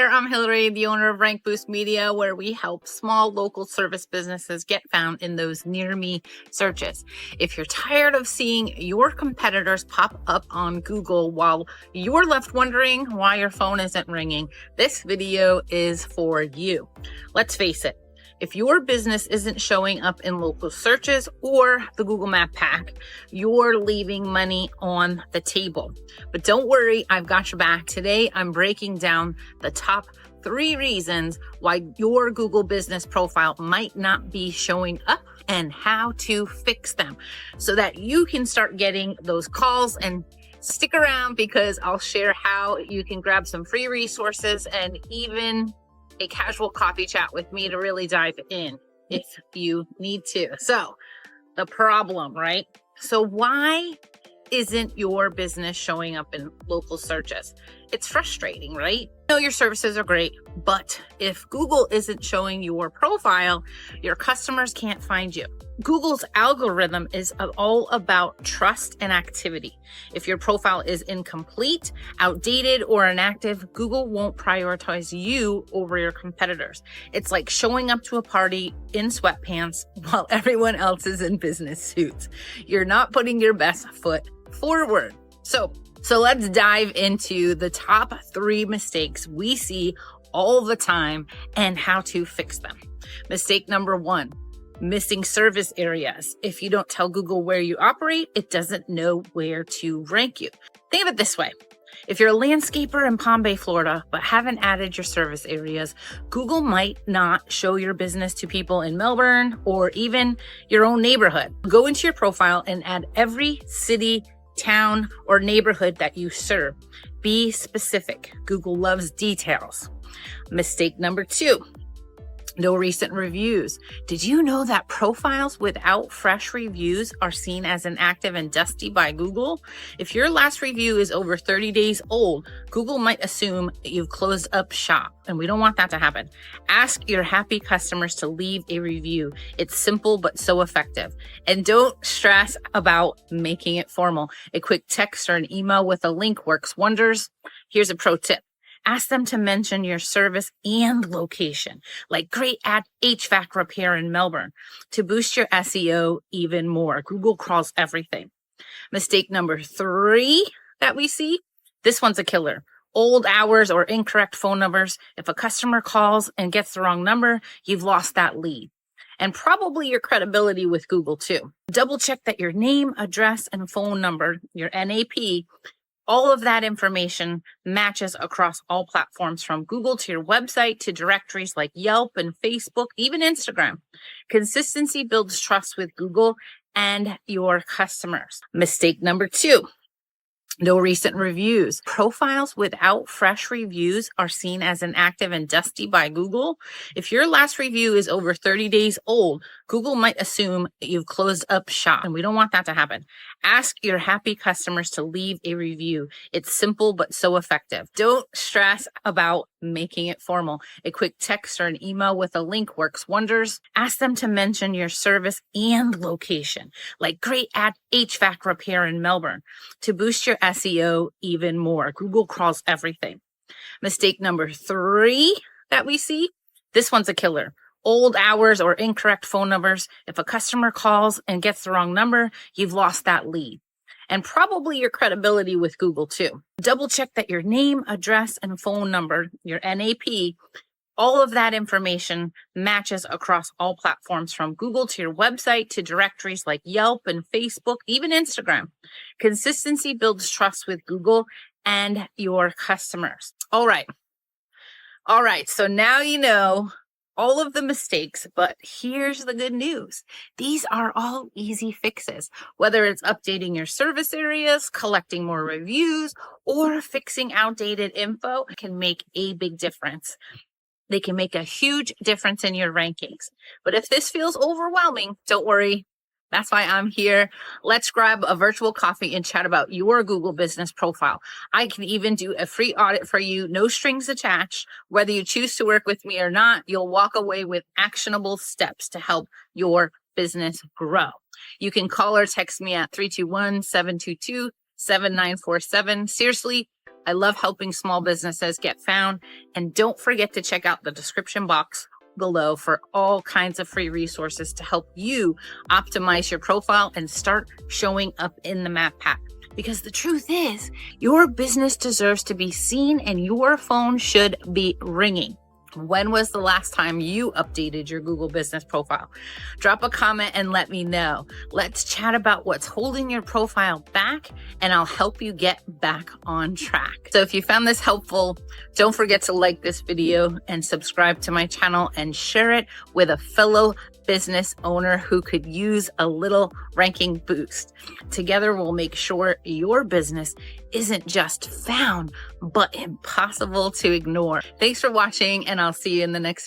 there, I'm Hillary, the owner of Rank Boost Media, where we help small local service businesses get found in those near me searches. If you're tired of seeing your competitors pop up on Google while you're left wondering why your phone isn't ringing, this video is for you. Let's face it. If your business isn't showing up in local searches or the Google Map pack, you're leaving money on the table. But don't worry, I've got your back. Today, I'm breaking down the top 3 reasons why your Google business profile might not be showing up and how to fix them so that you can start getting those calls. And stick around because I'll share how you can grab some free resources and even a casual coffee chat with me to really dive in if you need to. So the problem, right? So why isn't your business showing up in local searches? It's frustrating, right? I know your services are great, but if Google isn't showing your profile, your customers can't find you. Google's algorithm is all about trust and activity. If your profile is incomplete, outdated, or inactive, Google won't prioritize you over your competitors. It's like showing up to a party in sweatpants while everyone else is in business suits. You're not putting your best foot forward. So let's dive into the top 3 mistakes we see all the time and how to fix them. Mistake number 1. Missing service areas. If you don't tell Google where you operate, it doesn't know where to rank you. Think of it this way. If you're a landscaper in Palm Bay, Florida, but haven't added your service areas, Google might not show your business to people in Melbourne or even your own neighborhood. Go into your profile and add every city, town, or neighborhood that you serve. Be specific. Google loves details. Mistake number 2. No recent reviews. Did you know that profiles without fresh reviews are seen as inactive and dusty by Google? If your last review is over 30 days old, Google might assume that you've closed up shop, and we don't want that to happen. Ask your happy customers to leave a review. It's simple but so effective. And don't stress about making it formal. A quick text or an email with a link works wonders. Here's a pro tip. Ask them to mention your service and location, like great at HVAC repair in Melbourne, to boost your SEO even more. Google crawls everything. Mistake number 3 that we see, this one's a killer. Old hours or incorrect phone numbers. If a customer calls and gets the wrong number, you've lost that lead. And probably your credibility with Google too. Double check that your name, address, and phone number, your NAP, all of that information matches across all platforms from Google to your website to directories like Yelp and Facebook, even Instagram. Consistency builds trust with Google and your customers. Mistake number 2. No recent reviews. Profiles without fresh reviews are seen as inactive and dusty by Google. If your last review is over 30 days old, Google might assume that you've closed up shop, and we don't want that to happen. Ask your happy customers to leave a review. It's simple but so effective. Don't stress about making it formal. A quick text or an email with a link works wonders. Ask them to mention your service and location, like great at HVAC repair in Melbourne, to boost your SEO even more. Google crawls everything. Mistake number 3 that we see, this one's a killer. Old hours or incorrect phone numbers. If a customer calls and gets the wrong number, you've lost that lead. And probably your credibility with Google too. Double check that your name, address, and phone number, your NAP, all of that information matches across all platforms from Google to your website to directories like Yelp and Facebook, even Instagram. Consistency builds trust with Google and your customers. All right. So now you know all of the mistakes, but here's the good news. These are all easy fixes, whether it's updating your service areas, collecting more reviews, or fixing outdated info. It can make a big difference. They can make a huge difference in your rankings. But if this feels overwhelming, don't worry. That's why I'm here. Let's grab a virtual coffee and chat about your Google business profile. I can even do a free audit for you, no strings attached. Whether you choose to work with me or not, you'll walk away with actionable steps to help your business grow. You can call or text me at 321-722-7947. Seriously, I love helping small businesses get found. And don't forget to check out the description box below for all kinds of free resources to help you optimize your profile and start showing up in the map pack. Because the truth is, your business deserves to be seen and your phone should be ringing. When was the last time you updated your Google business profile? Drop a comment and let me know. Let's chat about what's holding your profile back, and I'll help you get back on track. So if you found this helpful, don't forget to like this video and subscribe to my channel and share it with a fellow business owner who could use a little ranking boost. Together, we'll make sure your business isn't just found, but impossible to ignore. Thanks for watching, and I'll see you in the next video.